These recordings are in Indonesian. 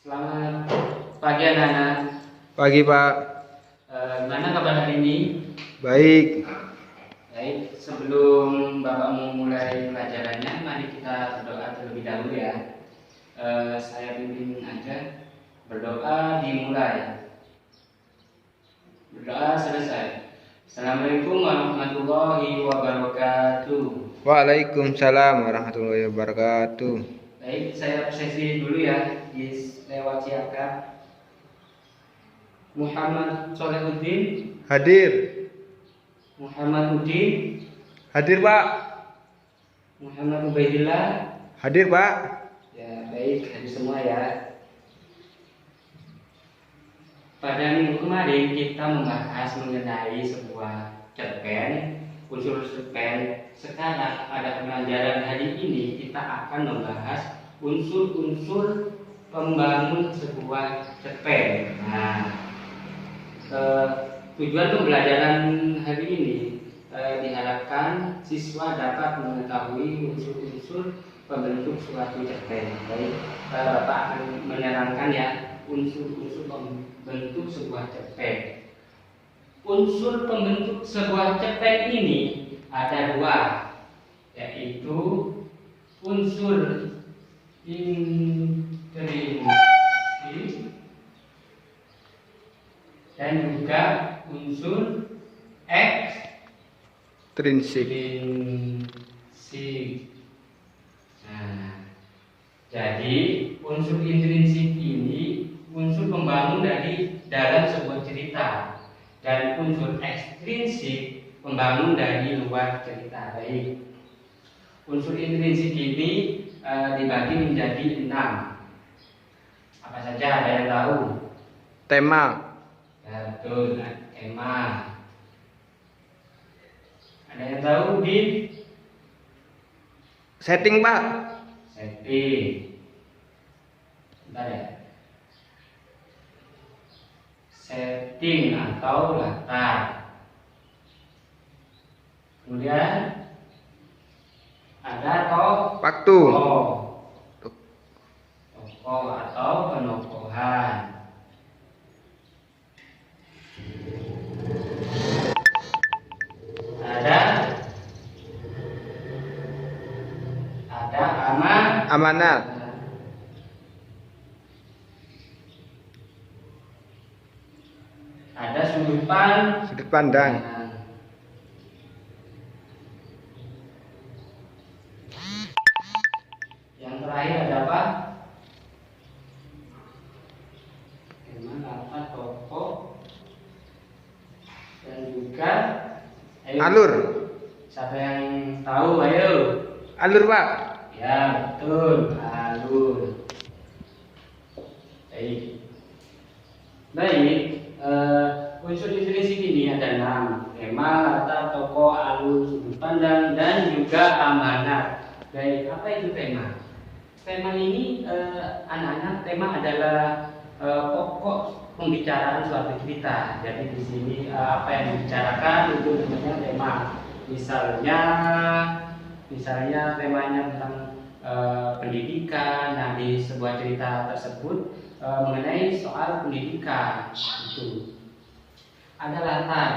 Selamat pagi anak-anak. Pagi Pak. Gimana kabar hari ini? Baik. Baik, sebelum Bapak memulai pelajarannya, mari kita berdoa terlebih dahulu ya. Saya pimpin aja. Berdoa dimulai. Berdoa selesai. Assalamualaikum warahmatullahi wabarakatuh. Waalaikumsalam warahmatullahi wabarakatuh. Baik, saya sesi dulu ya lewat siapa? Muhammad Solehuddin. Hadir. Muhammad Udin. Hadir Pak. Muhammad Ubaidillah. Hadir Pak. Ya baik, hadir semua ya. Pada minggu kemarin kita membahas mengenai sebuah cerpen, unsur cerpen. Sekarang pada pembelajaran hari ini kita akan membahas unsur-unsur pembangun sebuah cerpen. Nah, tujuan pembelajaran hari ini diharapkan siswa dapat mengetahui unsur-unsur pembentuk suatu cerpen. Baik, Bapak akan menerangkan ya unsur-unsur pembentuk sebuah cerpen. Unsur pembentuk sebuah cerpen ini ada dua, yaitu unsur intrinsi dan juga unsur Trinsik. ekstrinsik. Nah, jadi unsur intrinsik ini unsur pembangun dari dalam sebuah cerita, dan unsur ekstrinsik pembangun dari luar cerita. Baik, unsur intrinsik ini dibagi menjadi 6. Apa saja, ada yang tahu? Tema. Ya, betul, tema. Ada yang tahu, Din? Setting Pak. Setting. Bentar ya. Setting atau latar. Kemudian ada Waktu. tokoh atau penokohan. Ada Amanat. ada sudut pandang. Yang terakhir ada apa? Apa tokoh dan juga Alur. Siapa yang tahu? Ayo. Alur Pak. Ya betul, alur. Baik. Unsur intrinsik ini ada 6: tema, latar, tokoh, alur, sudut pandang, dan juga amanat. Baik, apa itu tema? Tema ini anak-anak, tema adalah pokok pembicaraan suatu cerita. Jadi di sini apa yang dibicarakan itu namanya tema. Misalnya temanya tentang pendidikan. Nah, di sebuah cerita tersebut mengenai soal pendidikan itu. Ada latar.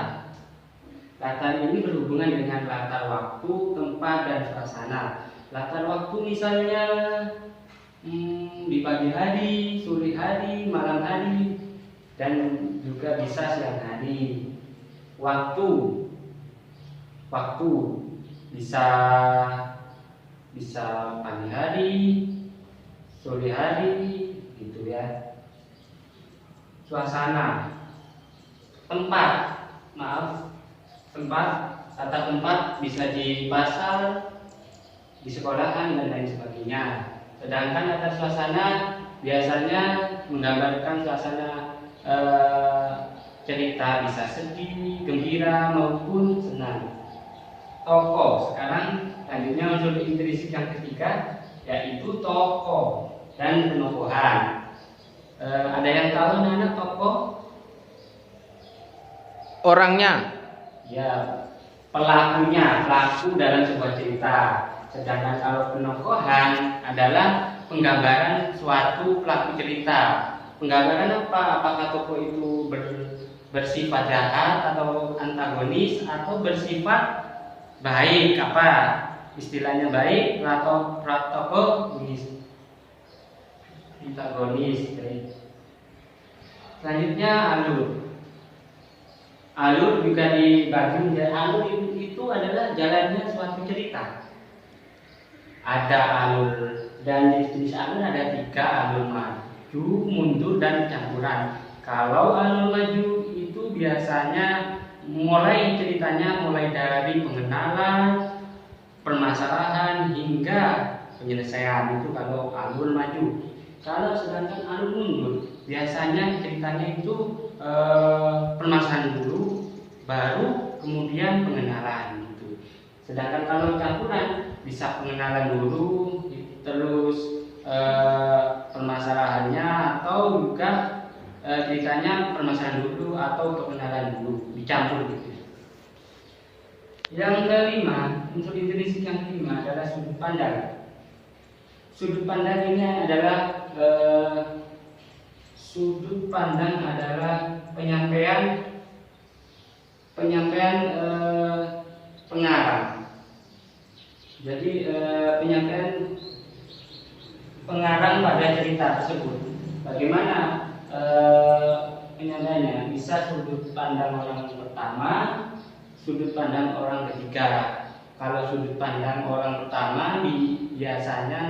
Latar ini berhubungan dengan latar waktu, tempat, dan suasana. Latar waktu misalnya di pagi hari, sore hari, malam hari, dan juga bisa siang hari. Waktu bisa pagi hari, sore hari, gitu ya. Suasana, tata tempat bisa di pasar, di sekolahan, dan lain sebagainya. Sedangkan latar suasana biasanya menggambarkan suasana cerita, bisa sedih, gembira, maupun senang. Tokoh, sekarang lanjutnya unsur intrinsik yang ketiga, yaitu tokoh dan penokohan. Ada yang tahu anak tokoh? Orangnya. Ya, pelaku dalam sebuah cerita. Sedangkan kalau penokohan adalah penggambaran suatu pelaku cerita. Penggambaran apa? Apakah tokoh itu bersifat jahat atau antagonis atau bersifat baik? Apa istilahnya, baik atau protagonis? Antagonis. Selanjutnya alur. Alur juga dibagi menjadi alur itu adalah jalannya suatu cerita. Ada alur, dan jenis alur ada 3, alur maju, mundur, dan campuran. Kalau alur maju itu biasanya ceritanya mulai dari pengenalan, permasalahan hingga penyelesaian, itu kalau alur maju. Kalau sedangkan alur mundur biasanya ceritanya itu permasalahan dulu, baru kemudian pengenalan gitu. Sedangkan kalau campuran bisa pengenalan dulu, terus permasalahannya, atau juga ceritanya permasalahan dulu atau pengenalan dulu, dicampur gitu. Yang kelima, unsur intrinsik yang kelima adalah sudut pandang. Sudut pandang ini adalah penyampaian pengarang. Jadi penyampaian pengarang pada cerita tersebut. Bagaimana penyampaiannya? Bisa sudut pandang orang pertama, sudut pandang orang ketiga. Kalau sudut pandang orang pertama biasanya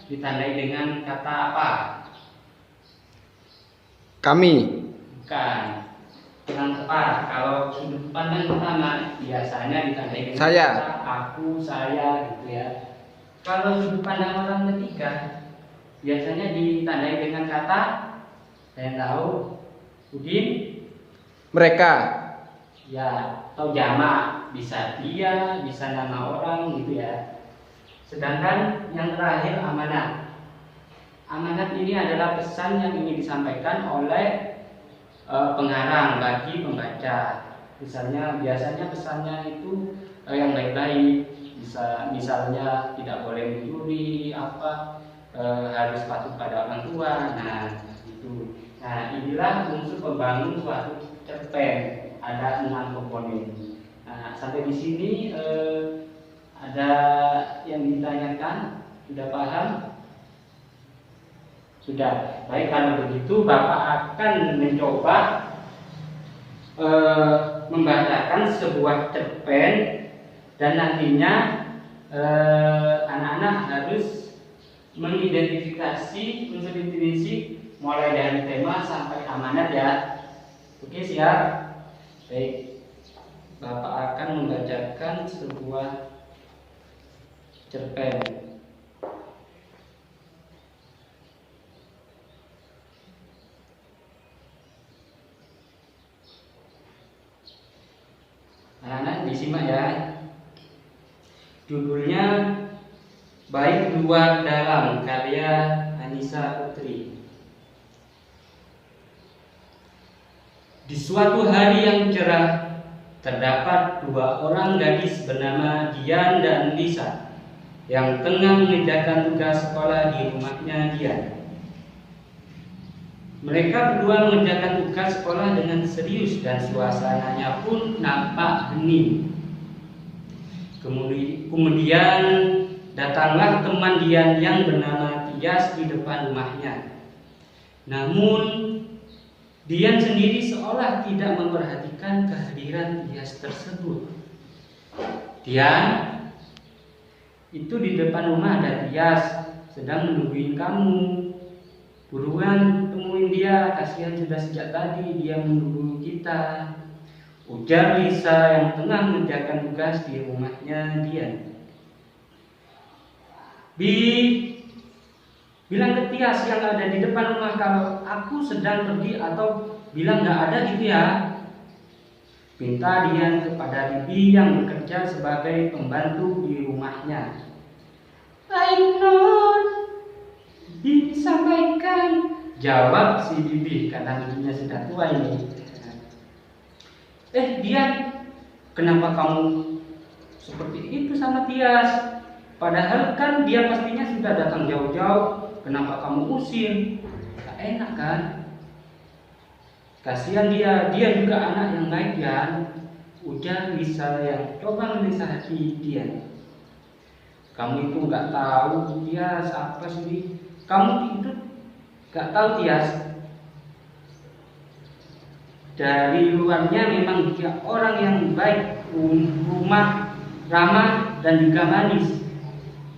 ditandai dengan kata apa? Kami. Bukan. Kurang tepat. Kalau sudut pandang pertama biasanya ditandai dengan Saya. kata aku, saya gitu ya. Kalau sudut pandang orang ketiga biasanya ditandai dengan kata saya tahu, Udin, Mereka. ya, atau jamak, bisa dia, bisa nama orang gitu ya. Sedangkan yang terakhir amanat. Amanat ini adalah pesan yang ingin disampaikan oleh pengarang bagi pembaca. Biasanya pesannya itu yang baik-baik. Misalnya tidak boleh mencuri, harus patuh pada orang tua. Nah, itu. Nah, inilah unsur pembangun suatu cerpen. Ada 6 komponen. Nah, sampai di sini ada yang ditanyakan? Sudah paham? Sudah. Baik, kalau begitu Bapak akan mencoba membacakan sebuah cerpen, dan nantinya anak-anak harus mengidentifikasi unsur intrinsik mulai dari tema sampai amanat ya. Oke, siap? Baik. Bapak akan membacakan sebuah cerpen. Anak-anak disimak ya. Judulnya Baik Luar Dalam, karya Anissa Putri. Di suatu hari yang cerah, terdapat 2 orang gadis bernama Dian dan Lisa yang tengah mengerjakan tugas sekolah di rumahnya Dian. Mereka berdua mengerjakan tugas sekolah dengan serius dan suasananya pun nampak hening. Kemudian datanglah teman Dian yang bernama Tias di depan rumahnya. Namun Dian sendiri seolah tidak memperhatikan kehadiran Tias tersebut. Dian, itu di depan rumah ada Tias, sedang menungguin kamu. Buruan temuin dia, kasihan sudah sejak tadi dia menunggu kita, ujar Lisa yang tengah mengerjakan tugas di rumahnya Dian. Bilang ke Tias yang ada di depan rumah kalau aku sedang pergi, atau bilang gak ada gitu ya. Minta Dian kepada Bibi yang bekerja sebagai pembantu di rumahnya. Baik non, Bibi sampaikan, jawab si Bibi karena bibinya sudah tua ini. Dian, kenapa kamu seperti itu sama Tias? Padahal kan dia pastinya sudah datang jauh-jauh. Kenapa kamu usir? Gak enak kan? Kasihan dia juga anak yang baik ya. Udah bisa yang coba menasihati dia. Kamu itu nggak tahu dia apa sih? Kamu itu nggak tahu Tias. Dari luarnya memang dia orang yang baik, rumah, ramah dan juga manis.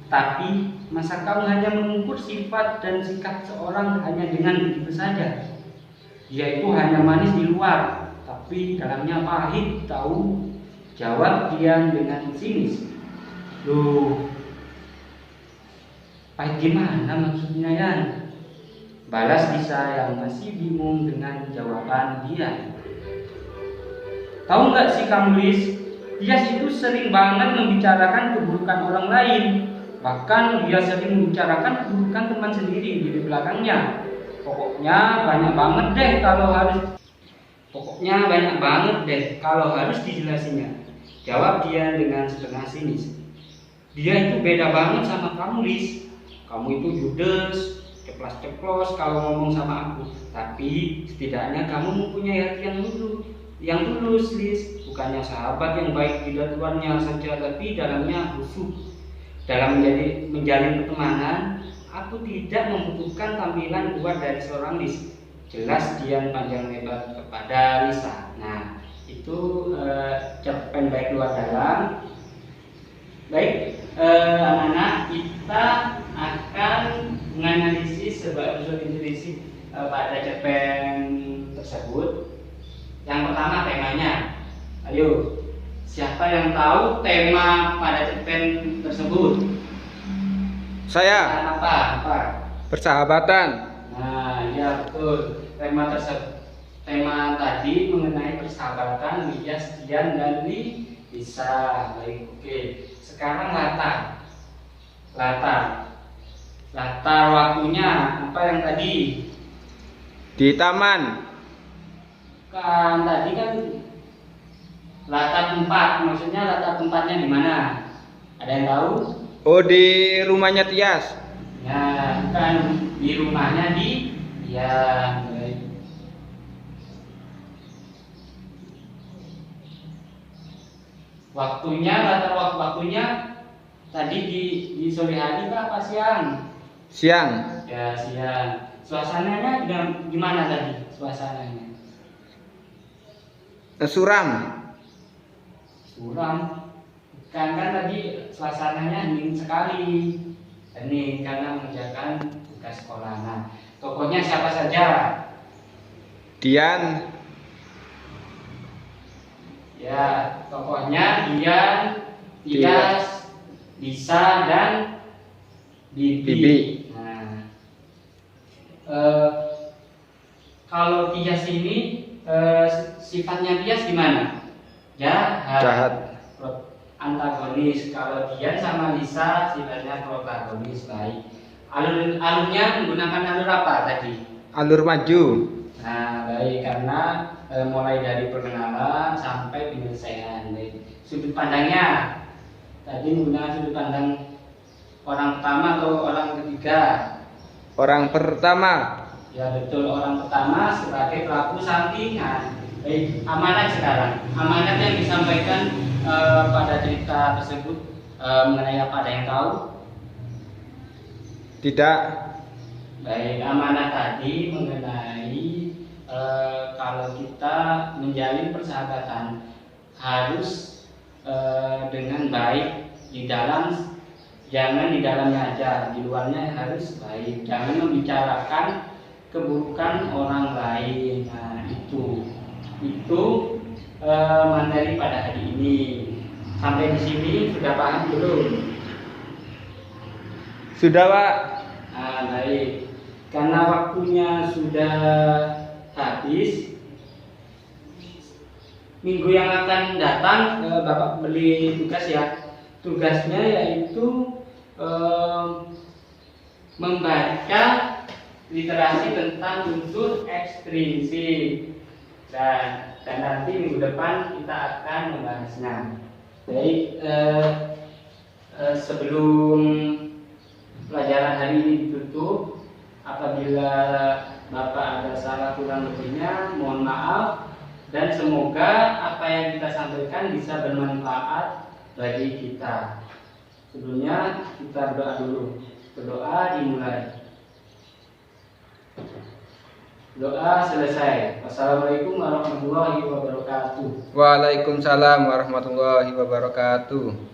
Tapi masa kamu hanya mengukur sifat dan sikap seorang hanya dengan begitu saja? Dia itu hanya manis di luar, tapi dalamnya pahit, tahu? Jawab Dian dengan sinis. Loh, pahit gimana maksudnya Yan? Balas Lisa yang masih bingung dengan jawaban Dian. Tahu nggak sih kamu Lis? Dia itu sering banget membicarakan keburukan orang lain. Bahkan dia sering membicarakan keburukan teman sendiri di belakangnya. Pokoknya banyak banget deh kalau harus dijelasinnya. Jawab dia dengan setengah sinis. Dia itu beda banget sama kamu Lis. Kamu itu judes, ceplas-ceplos kalau ngomong sama aku. Tapi setidaknya kamu mempunyai hati yang tulus Lis. Bukannya sahabat yang baik di luarnya saja, tapi dalamnya busuk. Dalam menjalin pertemanan, aku tidak membutuhkan tampilan luar dari seorang Lis. Jelas Dian panjang lebar kepada Lisa. Nah, itu cerpen baik luar dalam. Baik, anak-anak, kita akan menganalisis sebuah unsur intuisi pada cerpen tersebut. Yang pertama temanya. Ayo, siapa yang tahu tema pada cerpen tersebut? Saya. Apa? Persahabatan. Nah, ya betul. Tema tadi mengenai persahabatan Dias, Dian dan Lisa. Baik, oke. Sekarang latar waktunya apa yang tadi? Di taman. Kan tadi kan latar tempat, maksudnya latar tempatnya di mana? Ada yang tahu? Oh, di rumahnya Tias. Ya, bukan di rumahnya ya. Baik. Latar waktunya tadi di sore hari apa siang? Siang. Ya, siang. Suasananya gimana tadi? Suasananya Suram. Kan tadi suasananya dingin sekali. Ini karena mengerjakan tugas sekolah. Nah, tokohnya siapa saja? Dian. Ya, tokohnya Dian, Tias, Lisa dan Bibi. Nah, kalau Tias ini sifatnya Tias gimana? Jahat. Antagonis. Kalau Dian sama Lisa sifatnya protagonis. Baik. Alurnya menggunakan alur apa tadi? Alur maju. Nah, baik, karena mulai dari perkenalan sampai penyelesaian. Baik. Sudut pandangnya tadi menggunakan sudut pandang orang pertama atau orang ketiga? Orang pertama. Ya betul, orang pertama sebagai pelaku sampingan. Baik, amanat sekarang. Amanat yang disampaikan pada cerita tersebut mengenai apa, ada yang tahu? Tidak. Baik, amanat tadi mengenai kalau kita menjalin persahabatan harus dengan baik di dalam, jangan di dalamnya aja, di luarnya harus baik. Jangan membicarakan keburukan orang lain. Nah, itu materi pada hari ini. Sampai di sini sudah paham belum? Sudah, Pak. Nah, baik. Karena waktunya sudah habis, minggu yang akan datang Bapak beli tugas ya. Tugasnya yaitu membaca literasi tentang unsur ekstrinsik, dan nanti minggu depan kita akan membahasnya. Baik, Sebelum pelajaran hari ini ditutup, apabila Bapak ada salah kurang lebihnya, mohon maaf, dan semoga apa yang kita sampaikan bisa bermanfaat bagi kita. Sebelumnya kita berdoa dulu. Berdoa dimulai. Doa selesai. Wassalamualaikum warahmatullahi wabarakatuh. Waalaikumsalam warahmatullahi wabarakatuh.